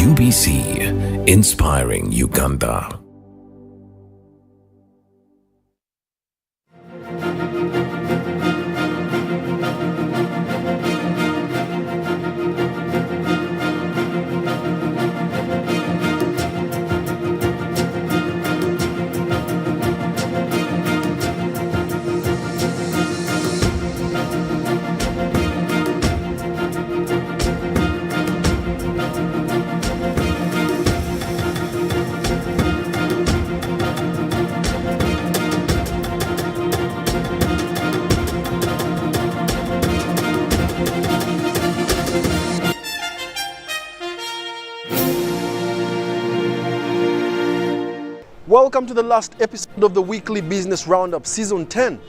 UBC, inspiring Uganda. Welcome to the last episode of the Weekly Business Roundup Season 10.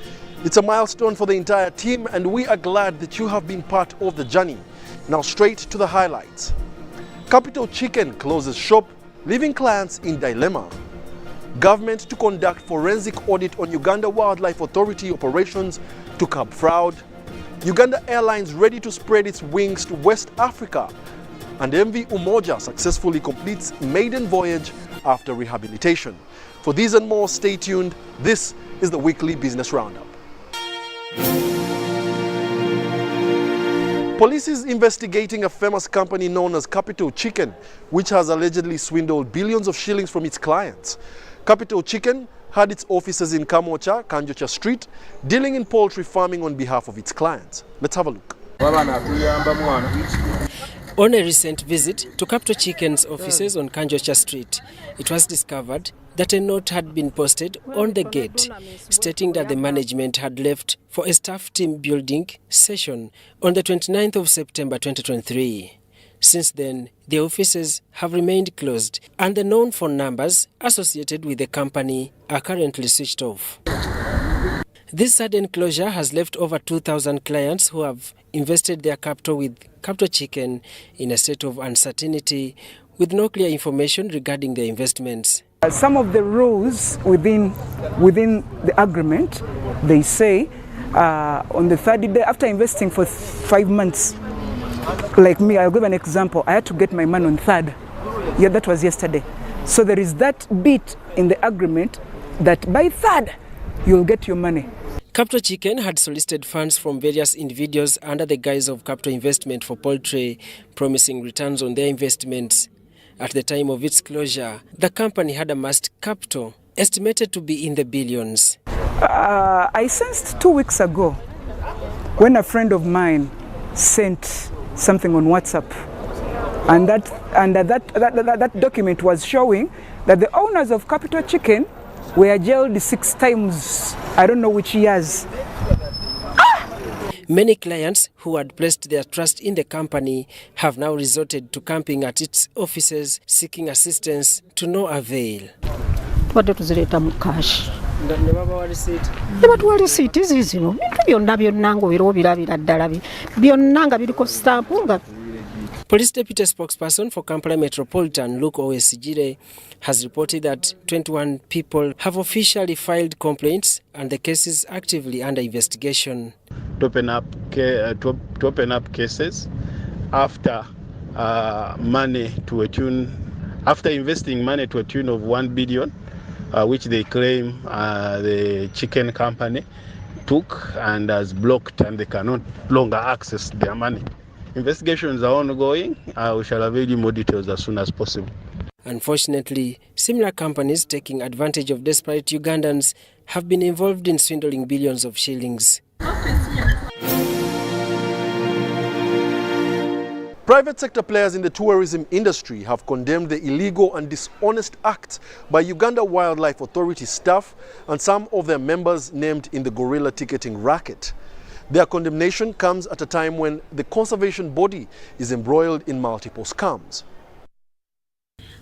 It's a milestone for the entire team and we are glad that you have been part of the journey. Now straight to the highlights. Kpo Chicken closes shop, leaving clients in dilemma. Government to conduct forensic audit on Uganda Wildlife Authority operations to curb fraud. Uganda Airlines ready to spread its wings to West Africa. And MV Umoja successfully completes maiden voyage after rehabilitation. For these and more, stay tuned. This is the Weekly Business Roundup. Police is investigating a famous company known as Kpo Chicken, which has allegedly swindled billions of shillings from its clients. Kpo Chicken had its offices in Kamocha, Kanjocha Street, dealing in poultry farming on behalf of its clients. Let's have a look. On a recent visit to Kpo Chicken's offices on Kanjocha Street, it was discovered that a note had been posted on the gate stating that the management had left for a staff team building session on the 29th of September 2023. Since then, the offices have remained closed and the known phone numbers associated with the company are currently switched off. This sudden closure has left over 2,000 clients who have invested their capital with Kpo Chicken in a state of uncertainty with no clear information regarding their investments. Some of the rules within the agreement, they say on the third day, after investing for 5 months, like me, I'll give an example. I had to get my money on third. Yeah, that was yesterday. So there is that bit in the agreement that by third, you'll get your money. Kpo Chicken had solicited funds from various individuals under the guise of capital investment for poultry, promising returns on their investments. At the time of its closure, the company had amassed capital estimated to be in the billions. I sensed 2 weeks ago when a friend of mine sent something on WhatsApp, and that document was showing that the owners of Kpo Chicken were jailed 6 times. I don't know which years. Many clients who had placed their trust in the company have now resorted to camping at its offices, seeking assistance to no avail. Twadde tuzireta mu cash. Nebatuwa risiiti zino bintu byonna ng'obira obirabira ddala byonna nga biriko stamp nga. Police Deputy Spokesperson for Kampala Metropolitan, Luke Owesigire, has reported that 21 people have officially filed complaints and the case is actively under investigation. To open up cases after after investing money to a tune of 1 billion, which they claim the chicken company took and has blocked, and they cannot longer access their money. Investigations are ongoing. We shall avail you more details as soon as possible. Unfortunately, similar companies taking advantage of desperate Ugandans have been involved in swindling billions of shillings. Private sector players in the tourism industry have condemned the illegal and dishonest acts by Uganda Wildlife Authority staff and some of their members named in the gorilla ticketing racket. Their condemnation comes at a time when the conservation body is embroiled in multiple scams.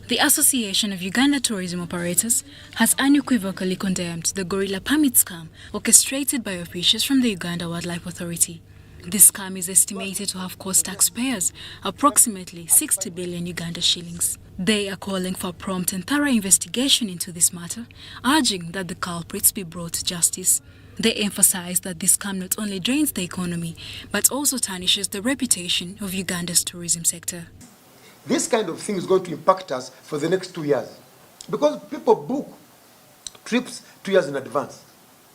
The Association of Uganda Tourism Operators has unequivocally condemned the gorilla permit scam orchestrated by officials from the Uganda Wildlife Authority. This scam is estimated to have cost taxpayers approximately 60 billion Uganda shillings. They are calling for a prompt and thorough investigation into this matter, urging that the culprits be brought to justice. They emphasize that this scam not only drains the economy, but also tarnishes the reputation of Uganda's tourism sector. this kind of thing is going to impact us for the next 2 years. Because people book trips 2 years in advance.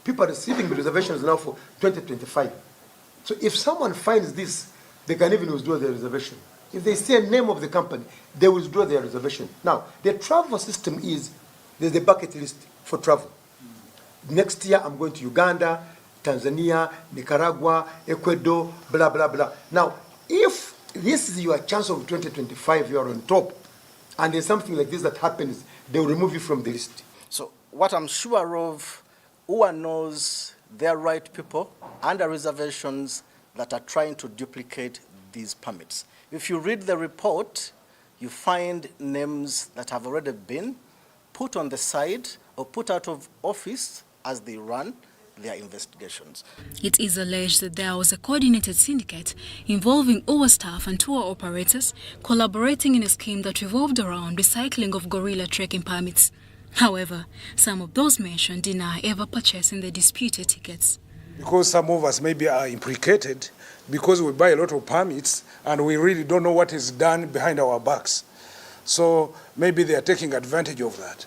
People are receiving reservations now for 2025. So if someone finds this, they can even withdraw their reservation. If they see a name of the company, they withdraw their reservation. Now, the travel system is, there's a bucket list for travel. Next year, I'm going to Uganda, Tanzania, Nicaragua, Ecuador, blah, blah, blah. Now, if this is your chance of 2025, you're on top, and there's something like this that happens, they'll remove you from the list. So what I'm sure of, UA knows their right people under reservations that are trying to duplicate these permits. If you read the report, you find names that have already been put on the side or put out of office as they run their investigations. It is alleged that there was a coordinated syndicate involving UA staff and tour operators collaborating in a scheme that revolved around recycling of gorilla trekking permits. However, some of those mentioned deny ever purchasing the disputed tickets. Because some of us maybe are implicated because we buy a lot of permits and we really don't know what is done behind our backs. So maybe they are taking advantage of that.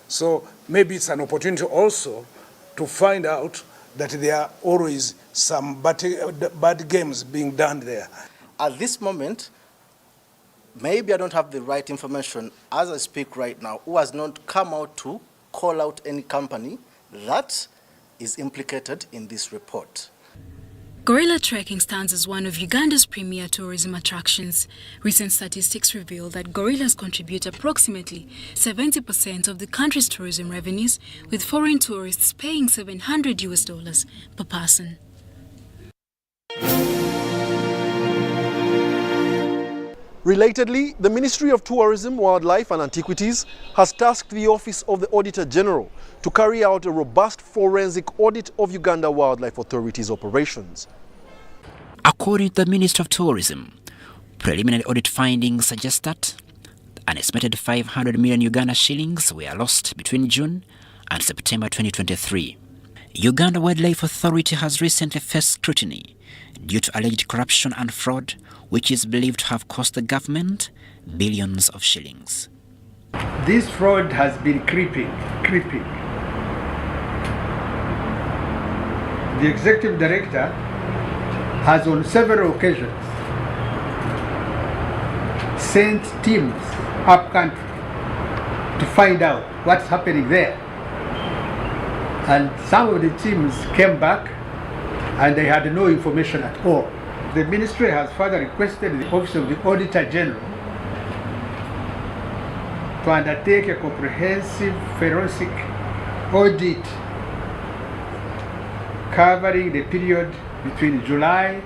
So maybe it's an opportunity also to find out that there are always some bad games being done there. At this moment, maybe I don't have the right information as I speak right now, who has not come out to call out any company that is implicated in this report. Gorilla trekking stands as one of Uganda's premier tourism attractions. Recent statistics reveal that gorillas contribute approximately 70% of the country's tourism revenues, with foreign tourists paying $700 per person. Relatedly, the Ministry of Tourism, Wildlife and Antiquities has tasked the Office of the Auditor General to carry out a robust forensic audit of Uganda Wildlife Authority's operations. According to the Ministry of Tourism, preliminary audit findings suggest that an estimated 500 million Uganda shillings were lost between June and September 2023. Uganda Wildlife Authority has recently faced scrutiny due to alleged corruption and fraud, which is believed to have cost the government billions of shillings. This fraud has been creeping. The executive director has on several occasions sent teams up country to find out what's happening there. And some of the teams came back and they had no information at all. The ministry has further requested the Office of the Auditor General to undertake a comprehensive forensic audit covering the period between July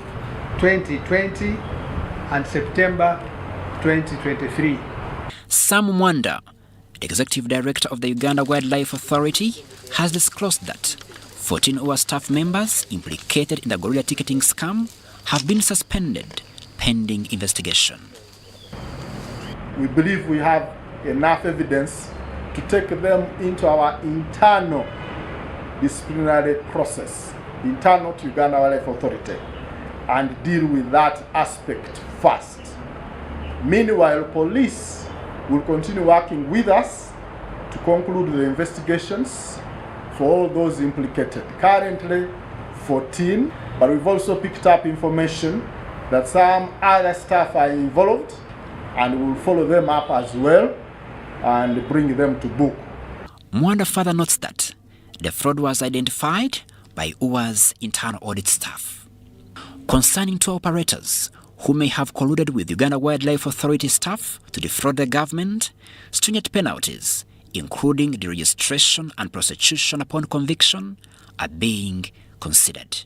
2020 and September 2023. Sam Mwanda, the Executive Director of the Uganda Wildlife Authority, has disclosed that 14 UA staff members implicated in the gorilla ticketing scam have been suspended pending investigation. We believe we have enough evidence to take them into our internal disciplinary process, internal to Uganda Wildlife Authority, and deal with that aspect first. Meanwhile, police will continue working with us to conclude the investigations for all those implicated. Currently 14, but we've also picked up information that some other staff are involved, and we'll follow them up as well and bring them to book. Mwanda further notes that the fraud was identified by UA's internal audit staff. Concerning tour operators who may have colluded with Uganda Wildlife Authority staff to defraud the government, stringent penalties, including deregistration and prosecution upon conviction, are being considered.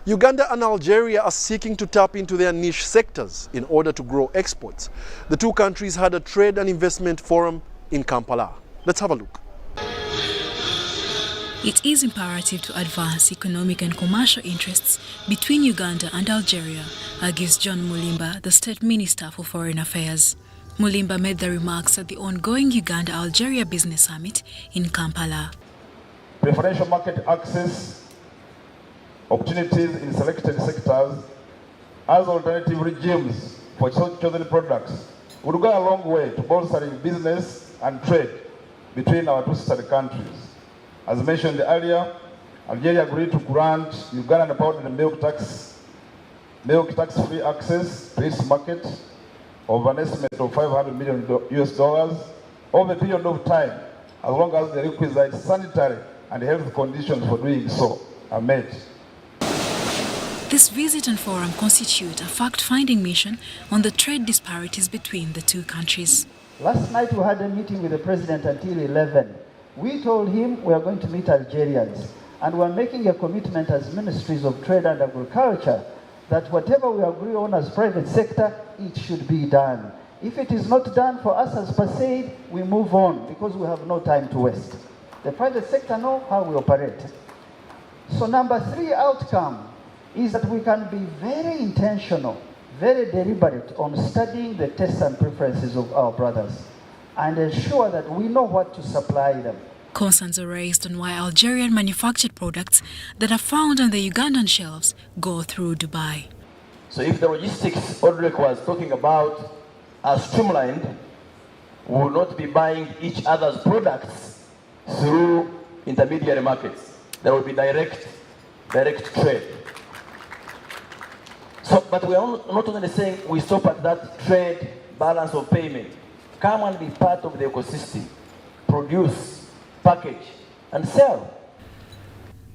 Uganda and Algeria are seeking to tap into their niche sectors in order to grow exports. The two countries had a trade and investment forum in Kampala. Let's have a look. It is imperative to advance economic and commercial interests between Uganda and Algeria, argues John Mulimba, the State Minister for Foreign Affairs. Mulimba made the remarks at the ongoing Uganda-Algeria Business Summit in Kampala. Preferential market access, opportunities in selected sectors, as alternative regimes for chosen products would go a long way to bolstering business and trade between our two sister countries. As mentioned earlier, Algeria agreed to grant Uganda powdered milk tax-free access to its market of an estimate of $500 million over a period of time, as long as the requisite sanitary and health conditions for doing so are met. This visit and forum constitute a fact-finding mission on the trade disparities between the two countries. Last night we had a meeting with the president until 11. We told him we are going to meet Algerians, and we're making a commitment as ministries of trade and agriculture that whatever we agree on as private sector, it should be done. If it is not done for us as PASAID, we move on because we have no time to waste. The private sector know how we operate. So number 3 outcome is that we can be very intentional, very deliberate on studying the tastes and preferences of our brothers and ensure that we know what to supply them. Concerns are raised on why Algerian manufactured products that are found on the Ugandan shelves go through Dubai. So if the logistics Audrey was talking about are streamlined, we will not be buying each other's products through intermediary markets. There will be direct trade. So, but we are not only saying we stop at that trade balance of payment. Come and be part of the ecosystem. Produce, package, and sell.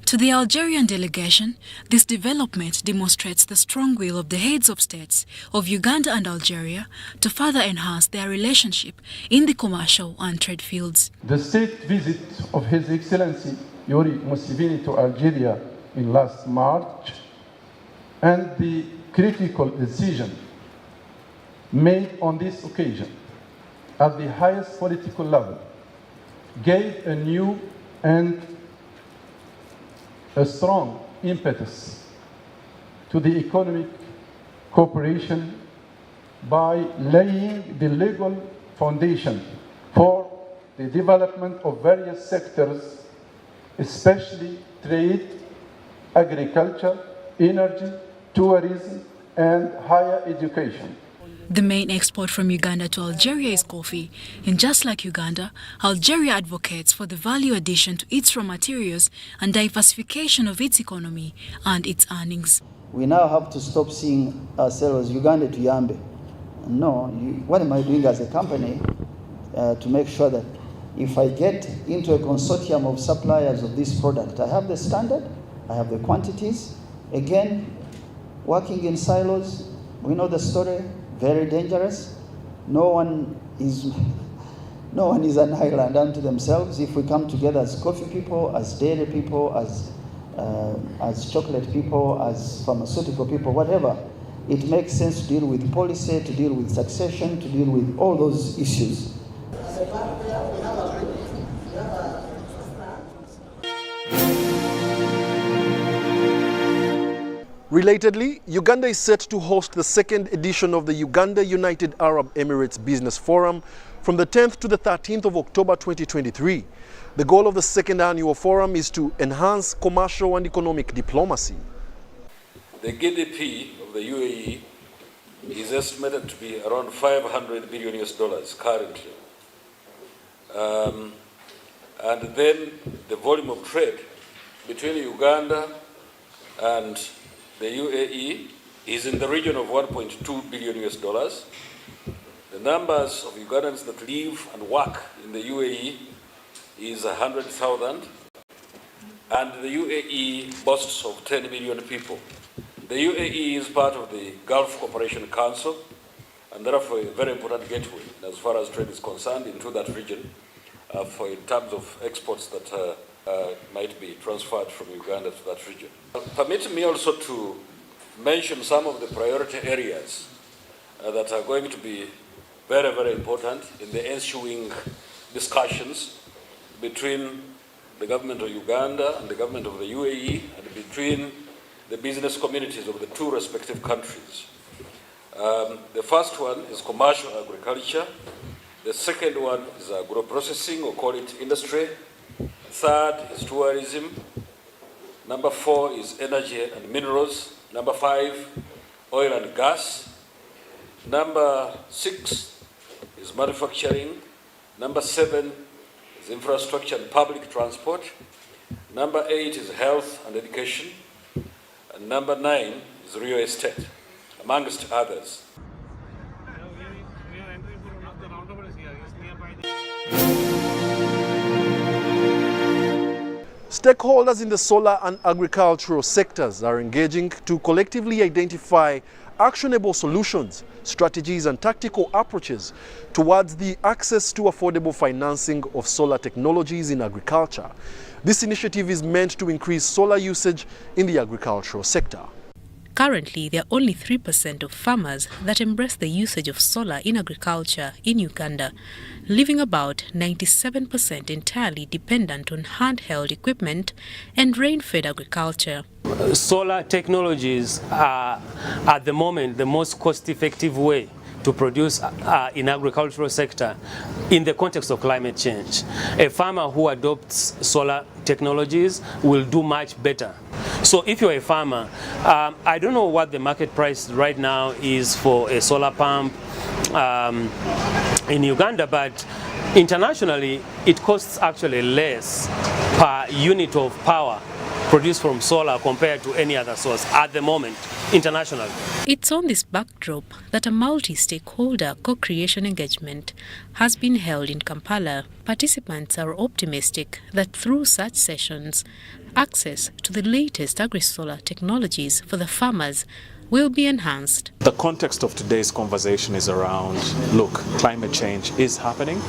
To the Algerian delegation, this development demonstrates the strong will of the heads of states of Uganda and Algeria to further enhance their relationship in the commercial and trade fields. The state visit of His Excellency Yuri Museveni to Algeria in last March and the critical decision made on this occasion at the highest political level gave a new and a strong impetus to the economic cooperation by laying the legal foundation for the development of various sectors, especially trade, agriculture, energy, tourism, and higher education. The main export from Uganda to Algeria is coffee, and just like Uganda, Algeria advocates for the value addition to its raw materials and diversification of its economy and its earnings. We now have to stop seeing ourselves Uganda to Yambe. No, what am I doing as a company to make sure that if I get into a consortium of suppliers of this product, I have the standard, I have the quantities. Again, working in silos, we know the story. Very dangerous. No one is an island unto themselves. If we come together as coffee people, as dairy people, as chocolate people, as pharmaceutical people, whatever, it makes sense to deal with policy, to deal with succession, to deal with all those issues. Relatedly, Uganda is set to host the second edition of the Uganda United Arab Emirates Business Forum from the 10th to the 13th of October 2023. The goal of the second annual forum is to enhance commercial and economic diplomacy. The GDP of the UAE is estimated to be around $500 billion currently. And then the volume of trade between Uganda and the UAE is in the region of $1.2 billion. The numbers of Ugandans that live and work in the UAE is 100,000, and the UAE boasts of 10 million people. The UAE is part of the Gulf Cooperation Council, and therefore a very important gateway as far as trade is concerned into that region, in terms of exports that might be transferred from Uganda to that region. Permit me also to mention some of the priority areas that are going to be very, very important in the ensuing discussions between the government of Uganda and the government of the UAE and between the business communities of the two respective countries. The first one is commercial agriculture. The second one is agro-processing, or call it industry. Third is tourism. Number 4 is energy and minerals. Number 5, oil and gas. Number 6 is manufacturing. Number 7 is infrastructure and public transport. Number 8 is health and education. And number 9 is real estate, amongst others. Stakeholders in the solar and agricultural sectors are engaging to collectively identify actionable solutions, strategies and tactical approaches towards the access to affordable financing of solar technologies in agriculture. This initiative is meant to increase solar usage in the agricultural sector. Currently, there are only 3% of farmers that embrace the usage of solar in agriculture in Uganda, leaving about 97% entirely dependent on handheld equipment and rain-fed agriculture. Solar technologies are at the moment the most cost-effective way to produce in agricultural sector in the context of climate change. A farmer who adopts solar technologies will do much better. So if you're a farmer, I don't know what the market price right now is for a solar pump in Uganda, but internationally it costs actually less per unit of power produced from solar compared to any other source at the moment, internationally. It's on this backdrop that a multi-stakeholder co-creation engagement has been held in Kampala. Participants are optimistic that through such sessions, access to the latest agri-solar technologies for the farmers will be enhanced. The context of today's conversation is around, look, climate change is happening.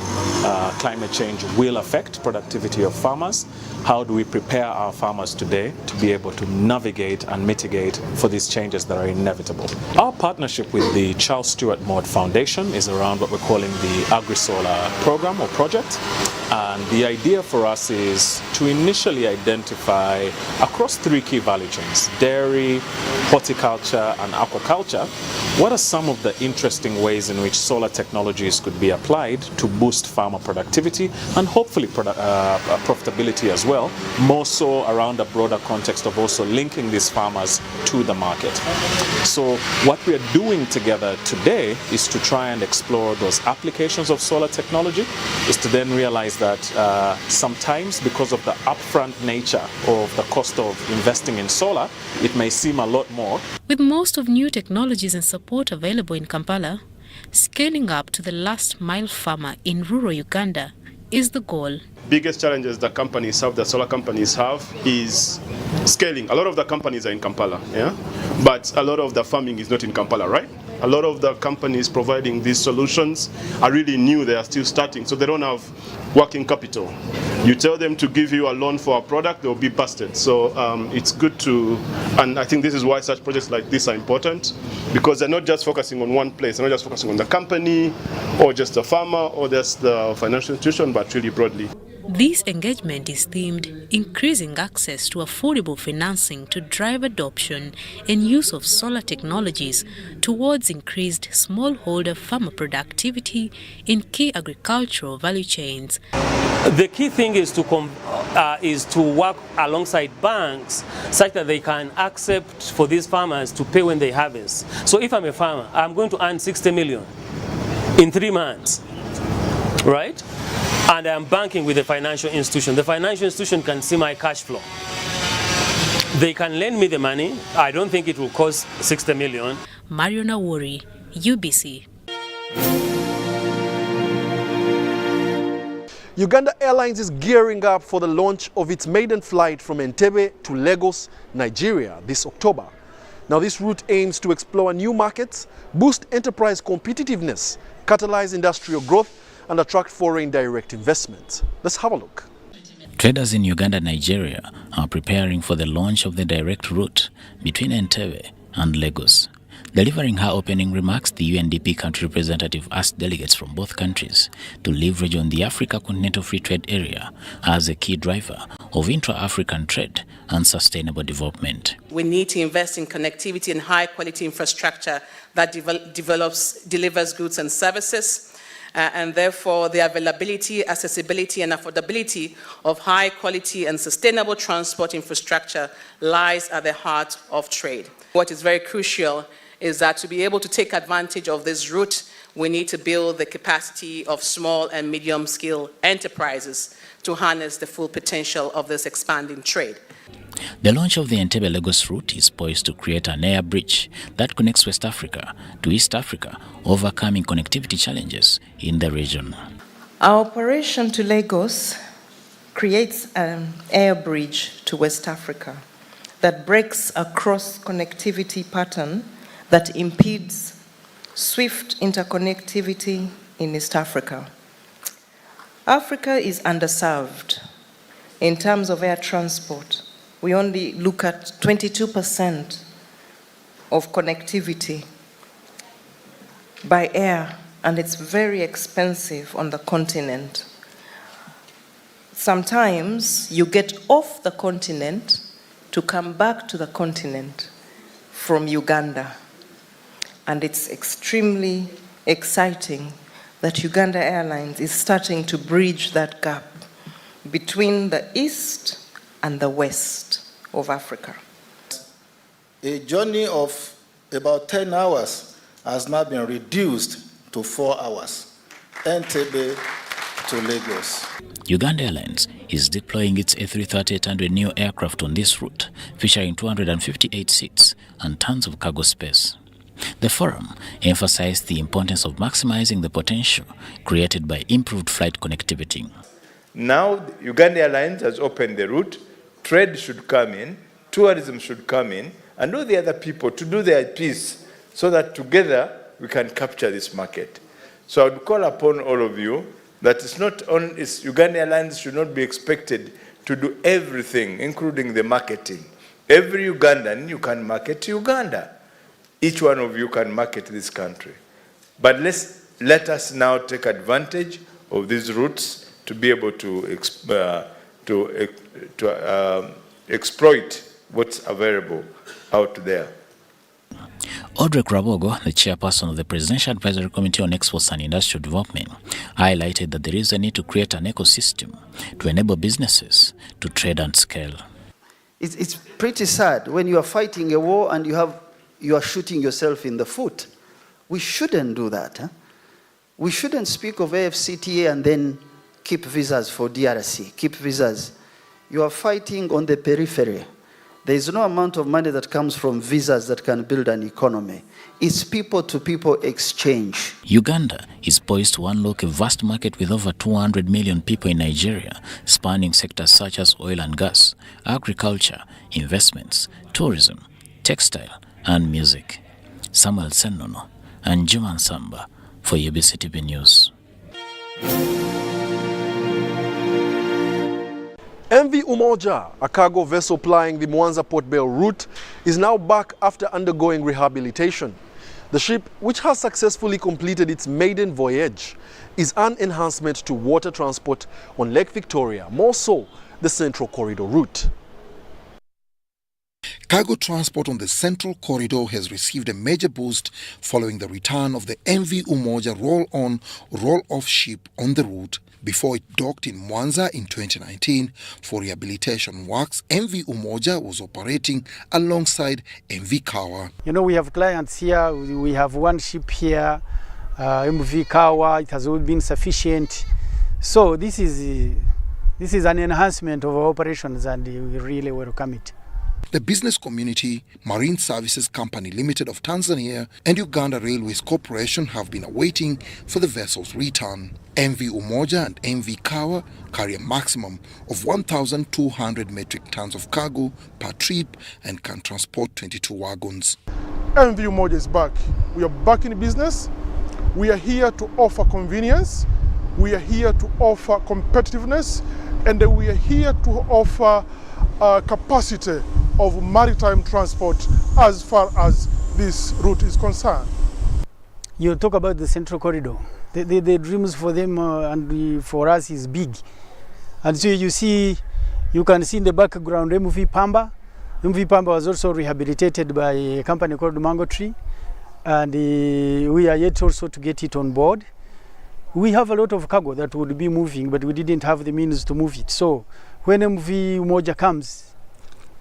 Climate change will affect productivity of farmers. How do we prepare our farmers today to be able to navigate and mitigate for these changes that are inevitable? Our partnership with the Charles Stewart Maud Foundation is around what we're calling the Agri-Solar program or project. And the idea for us is to initially identify across 3 key value chains, dairy, horticulture, and aquaculture, what are some of the interesting ways in which solar technologies could be applied to boost farmer productivity and hopefully profitability as well, more so around a broader context of also linking these farmers to the market. So what we are doing together today is to try and explore those applications of solar technology, is to then realize that sometimes because of the upfront nature of the cost of investing in solar, it may seem a lot more. With most of new technologies and support available in Kampala, scaling up to the last mile farmer in rural Uganda is the goal. Biggest challenges that companies have, that solar companies have, is scaling. A lot of the companies are in Kampala, yeah? But a lot of the farming is not in Kampala, right? A lot of the companies providing these solutions are really new, they are still starting, so they don't have working capital. You tell them to give you a loan for a product, they'll be busted. So it's good to, and I think this is why such projects like this are important, because they're not just focusing on one place, they're not just focusing on the company, or just the farmer, or just the financial institution, but really broadly. This engagement is themed increasing access to affordable financing to drive adoption and use of solar technologies towards increased smallholder farmer productivity in key agricultural value chains. The key thing is to work alongside banks such that they can accept for these farmers to pay when they harvest. So if I'm a farmer, I'm going to earn 60 million in 3 months, right? And I'm banking with a financial institution. The financial institution can see my cash flow. They can lend me the money. I don't think it will cost 60 million. Mariona Wori, UBC. Uganda Airlines is gearing up for the launch of its maiden flight from Entebbe to Lagos, Nigeria this October. Now this route aims to explore new markets, boost enterprise competitiveness, catalyze industrial growth, and attract foreign direct investment. Let's have a look. Traders in Uganda and Nigeria are preparing for the launch of the direct route between Entebbe and Lagos. Delivering her opening remarks, the UNDP country representative asked delegates from both countries to leverage on the Africa Continental Free Trade Area as a key driver of intra-African trade and sustainable development. We need to invest in connectivity and high-quality infrastructure that delivers goods and services, and therefore the availability, accessibility, and affordability of high-quality and sustainable transport infrastructure lies at the heart of trade. What is very crucial is that to be able to take advantage of this route, we need to build the capacity of small and medium-scale enterprises to harness the full potential of this expanding trade. The launch of the Entebbe-Lagos route is poised to create an air bridge that connects West Africa to East Africa, overcoming connectivity challenges in the region. Our operation to Lagos creates an air bridge to West Africa that breaks a cross-connectivity pattern that impedes swift interconnectivity in East Africa. Africa is underserved in terms of air transport. We only look at 22% of connectivity by air, and it's very expensive on the continent. Sometimes you get off the continent to come back to the continent from Uganda. And it's extremely exciting that Uganda Airlines is starting to bridge that gap between the east and the west of Africa. A journey of about 10 hours has now been reduced to 4 hours, Entebbe to Lagos. Uganda Airlines is deploying its A330-800 new aircraft on this route, featuring 258 seats and tons of cargo space. The forum emphasized the importance of maximizing the potential created by improved flight connectivity. Now, Uganda Airlines has opened the route. Trade should come in, tourism should come in, and all the other people to do their piece so that together we can capture this market. So I would call upon all of you that Uganda Airlines should not be expected to do everything, including the marketing. Every Ugandan, you can market Uganda. Each one of you can market this country. But let us now take advantage of these routes to be able to exploit what's available out there. Audrey Krabogo, the chairperson of the Presidential Advisory Committee on Exports and Industrial Development, highlighted that there is a need to create an ecosystem to enable businesses to trade and scale. It's pretty sad when you are fighting a war and you are shooting yourself in the foot. We shouldn't do that. Huh? We shouldn't speak of AFCTA and then keep visas for DRC, keep visas. You are fighting on the periphery. There is no amount of money that comes from visas that can build an economy. It's people-to-people exchange. Uganda is poised to unlock a vast market with over 200 million people in Nigeria, spanning sectors such as oil and gas, agriculture, investments, tourism, textile, and music. Samuel Senono and Juman Samba for UBC TV News. MV Umoja, a cargo vessel plying the Mwanza-Port Bell route, is now back after undergoing rehabilitation. The ship, which has successfully completed its maiden voyage, is an enhancement to water transport on Lake Victoria, more so the Central Corridor route. Cargo transport on the Central Corridor has received a major boost following the return of the MV Umoja roll-on, roll-off ship on the route. Before it docked in Mwanza in 2019 for rehabilitation works, MV Umoja was operating alongside MV Kawa. You know, we have clients here. We have one ship here, MV Kawa. It has all been sufficient. So this is an enhancement of our operations, and we really welcome it. The business community, Marine Services Company Limited of Tanzania and Uganda Railways Corporation have been awaiting for the vessel's return. MV Umoja and MV Kawa carry a maximum of 1,200 metric tons of cargo per trip and can transport 22 wagons. MV Umoja is back. We are back in business. We are here to offer convenience. We are here to offer competitiveness. And we are here to offer capacity of maritime transport as far as this route is concerned. You talk about the Central Corridor. The dreams for them and for us is big. And so you can see in the background MV Pamba. MV Pamba was also rehabilitated by a company called Mango Tree. And we are yet also to get it on board. We have a lot of cargo that would be moving, but we didn't have the means to move it. So when MV Umoja comes,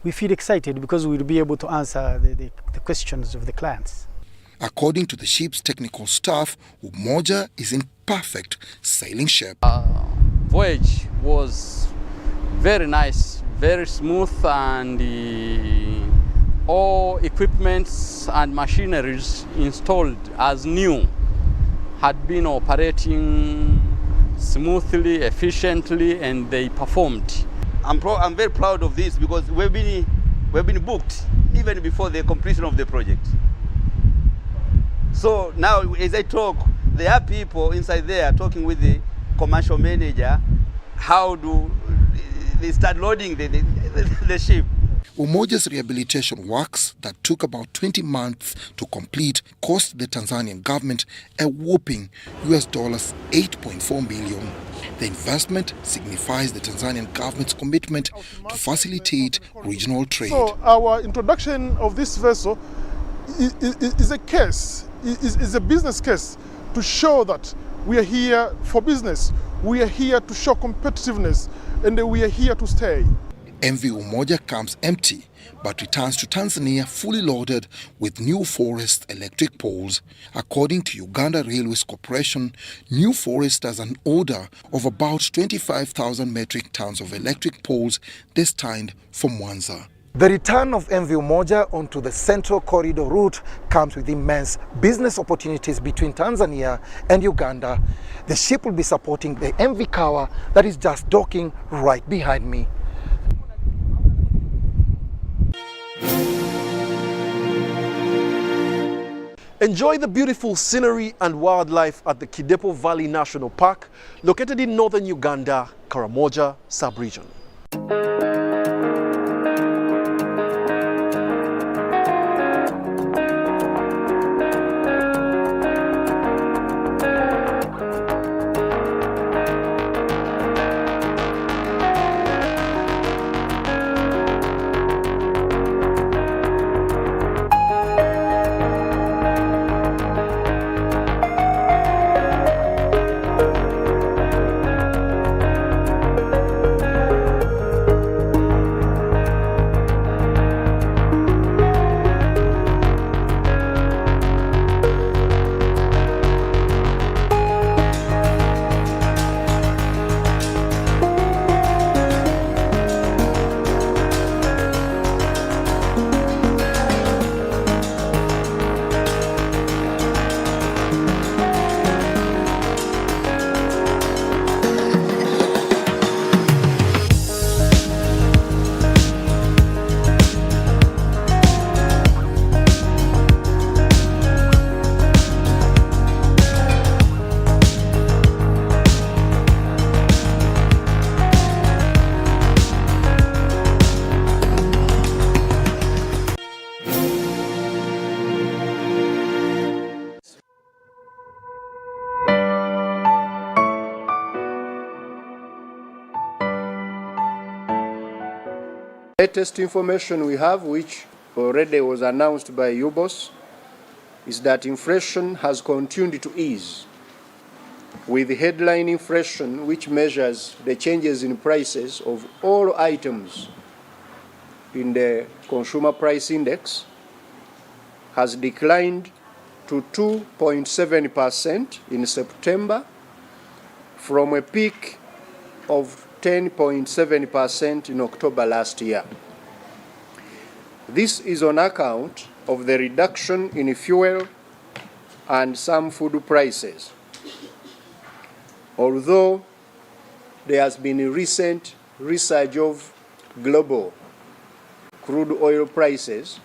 we feel excited because we'll be able to answer the questions of the clients. According to the ship's technical staff, Umoja is in perfect sailing shape. Voyage was very nice, very smooth, and all equipments and machineries installed as new had been operating smoothly, efficiently, and they performed. I'm very proud of this because we've been booked even before the completion of the project. So now, as I talk, there are people inside there talking with the commercial manager. How do they start loading the ship? Umoja's rehabilitation works that took about 20 months to complete cost the Tanzanian government a whopping $8.4 million. The investment signifies the Tanzanian government's commitment to facilitate regional trade. So our introduction of this vessel is a case, is a business case to show that we are here for business. We are here to show competitiveness, and we are here to stay. MV Umoja comes empty but returns to Tanzania fully loaded with New Forest electric poles. According to Uganda Railways Corporation, New Forest has an order of about 25,000 metric tons of electric poles destined for Mwanza. The return of MV Umoja onto the Central Corridor route comes with immense business opportunities between Tanzania and Uganda. The ship will be supporting the MV Kawa that is just docking right behind me. Enjoy the beautiful scenery and wildlife at the Kpo Valley National Park, located in northern Uganda, Karamoja sub-region. Latest information we have, which already was announced by UBOS, is that inflation has continued to ease, with headline inflation, which measures the changes in prices of all items in the Consumer Price Index, has declined to 2.7% in September from a peak of 10.7% in October last year. This is on account of the reduction in fuel and some food prices. Although there has been a recent resurge of global crude oil prices,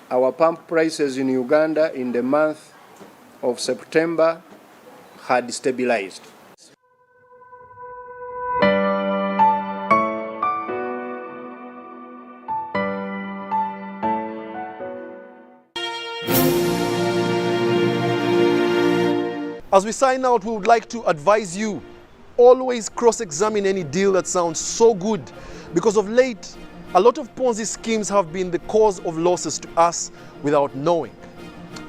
our pump prices in Uganda in the month of September had stabilized. As we sign out, we would like to advise you, always cross-examine any deal that sounds so good, because of late, a lot of Ponzi schemes have been the cause of losses to us without knowing.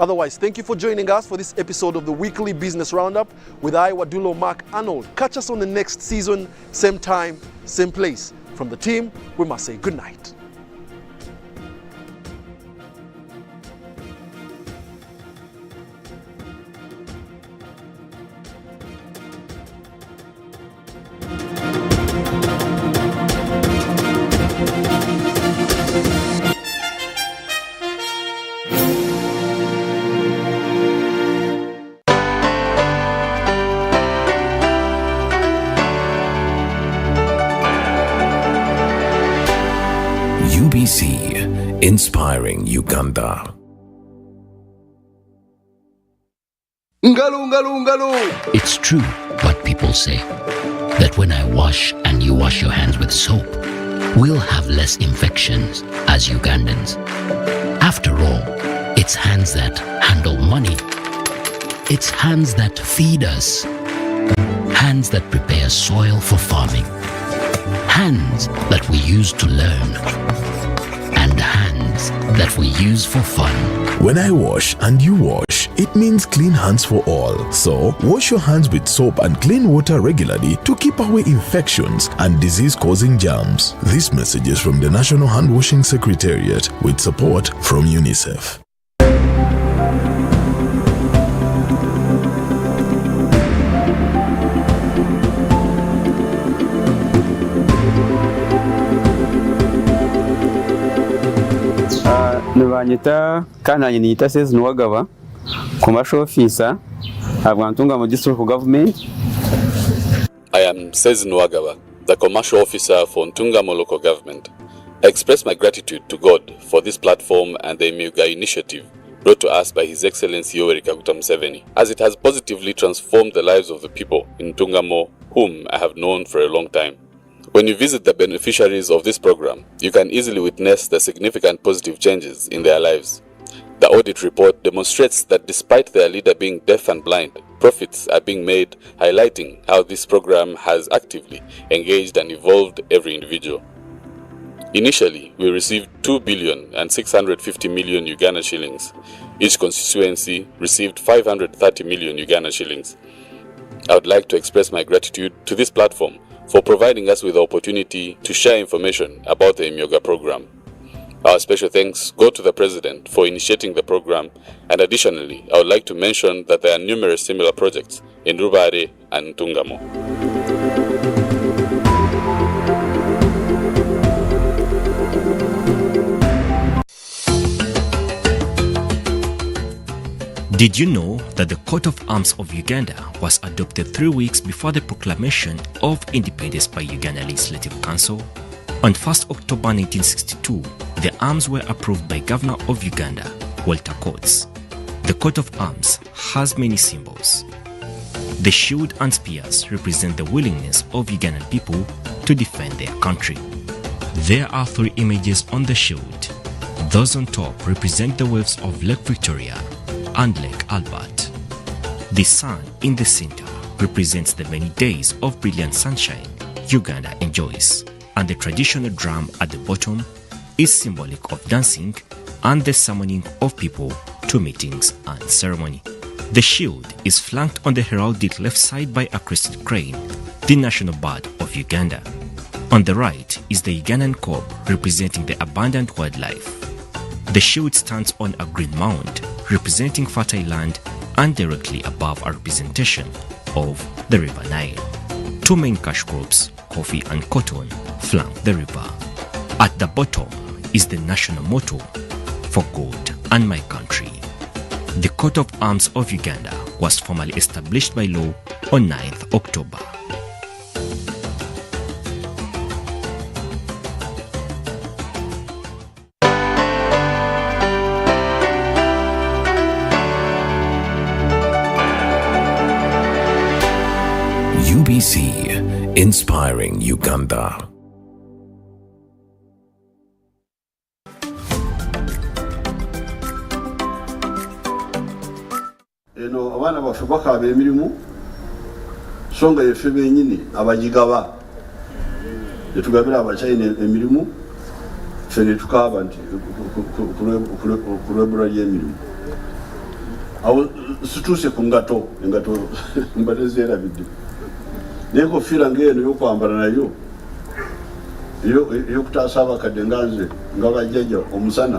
Otherwise, thank you for joining us for this episode of the Weekly Business Roundup with I, Wadulo Mark Arnold. Catch us on the next season, same time, same place. From the team, we must say good night. UBC, inspiring Uganda. It's true what people say, that when I wash and you wash your hands with soap, we'll have less infections as Ugandans. After all, it's hands that handle money. It's hands that feed us. Hands that prepare soil for farming. Hands that we use to learn. And hands that we use for fun. When I wash and you wash, it means clean hands for all. So, wash your hands with soap and clean water regularly to keep away infections and disease-causing germs. This message is from the National Handwashing Secretariat with support from UNICEF. Nibanyita kana niyita Sezi Nwagaba, commercial officer at Ntungamo District Government. I am Sezi Nwagaba, the commercial officer for Ntungamo Local Government. I express my gratitude to God for this platform and the Umoja initiative brought to us by His Excellency Yoweri Kaguta Museveni, as it has positively transformed the lives of the people in Ntungamo, whom I have known for a long time. When you visit the beneficiaries of this program, you can easily witness the significant positive changes in their lives. The audit report demonstrates that despite their leader being deaf and blind, profits are being made, highlighting how this program has actively engaged and evolved every individual. Initially, we received 2,650 million Uganda shillings. Each constituency received 530 million Uganda shillings. I would like to express my gratitude to this platform for providing us with the opportunity to share information about the Umoja program. Our special thanks go to the President for initiating the program, and additionally, I would like to mention that there are numerous similar projects in Rubare and Ntungamo. Did you know that the coat of arms of Uganda was adopted 3 weeks before the proclamation of independence by Uganda Legislative Council? On 1st October 1962, the arms were approved by Governor of Uganda, Walter Coates. The coat of arms has many symbols. The shield and spears represent the willingness of Ugandan people to defend their country. There are 3 images on the shield. Those on top represent the waves of Lake Victoria and Lake Albert. The sun in the center represents the many days of brilliant sunshine Uganda enjoys, and the traditional drum at the bottom is symbolic of dancing and the summoning of people to meetings and ceremony. The shield is flanked on the heraldic left side by a crested crane, the national bird of Uganda. On the right is the Ugandan kob representing the abundant wildlife. The shield stands on a green mound representing fertile land, and directly above a representation of the River Nile. 2 main cash crops, coffee and cotton, flank the river. At the bottom is the national motto, "For God and my country." The coat of arms of Uganda was formally established by law on 9th October. UBC, inspiring Uganda. You know, abaana baffe bakaaba emirimu so nga yeffe bennyini abagigaba ne tugabira abachina emirimu ffe ne tukaaba nti ku lw'ebbula ly'emirimu awo situuse ku engato mbadde zeerabidde naye enkofiira ng'eno y'okwambala nayo ey'okutaasa abakadde nga nze nga bajjajja omusana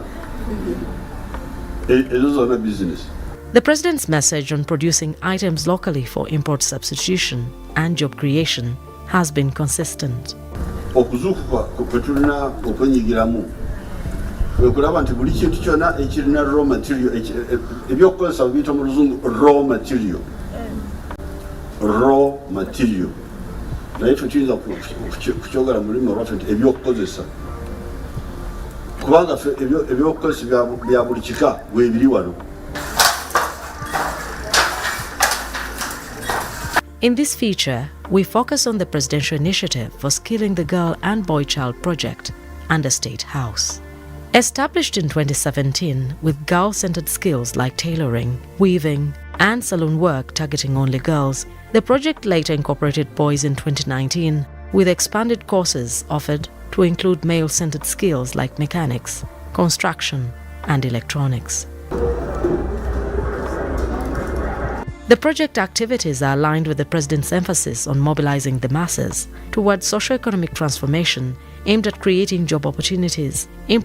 ezo zonna bizinesi. The President's message on producing items locally for import substitution and job creation has been consistent. Okuzuukuka kwe tulina okwenyigiramu kwe kulaba nti buli kintu kyonna ekirina raw material ebyokukozesa biyita mu luzungu raw material naye ffe tuyinza kukyogera mu lulimi olwaffe nti ebyokukozesa kubanga ffe ebyokukozesa bya buli kika bwebiri wano. In this feature, we focus on the presidential initiative for skilling the girl and boy child project under State House. Established in 2017 with girl-centered skills like tailoring, weaving, and salon work targeting only girls, the project later incorporated boys in 2019 with expanded courses offered to include male-centered skills like mechanics, construction, and electronics. The project activities are aligned with the President's emphasis on mobilizing the masses towards socio-economic transformation aimed at creating job opportunities, improving